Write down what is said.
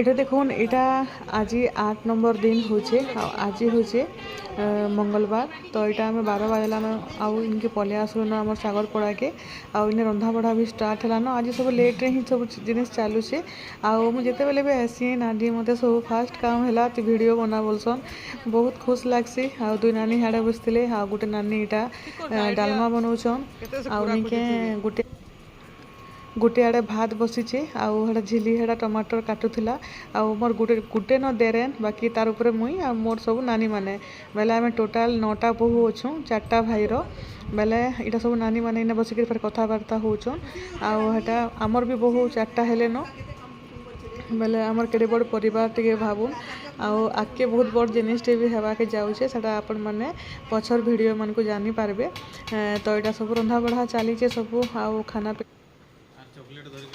এটা দেখুন এটা আজি 8 নম্বর দিন হচ্ছে আজি হচ্ছে মঙ্গলবার তো এটা আমি 12 বাজলান আউ ইনকে পলে আসলুন আমার সাগর পড়াকে আউ ইনে রন্ধা বঢ়া भी स्टार्ट हेलान आज सब लेट रे ही सब जिनिस चालुचे आउ मु जेतेबेले भी आसी नानी मते सब फास्ट काम हैला ती वीडियो बना बोलसन बहुत खुश लागसी आउ दुई नानी हाडे बसतिले आउ गुटे नानी इटा डालमा बनाउछन आउ निके गोटे आड़े भात बसीचे आउ हेड़ा झिली हेड़ा टमाटर काटुला आउ मोर गुटे गुटे न देरेन बाकी तार उपरे मुई आ मोर सब नानी माने बेले आम टोटाल 9टा बहु अच्छुँ 4टा भाईर बेले इटा सब नानी माने इने बसिक फिर कथबार्ता होचन आउ हेटा आमर भी बहु 4टा हेले न बेले आमर केड़े बड़ परिवार टिके भाबुन आउ आगे बहुत बड़ जिनिसटे भी हेबाके जाऊे सेटा आपण मैंने पछर वीडियो मन को जानी पारबे तो यहाँ सब रंधा बढ़ा चलीचे सब आउ खाना चॉकलेट धरिक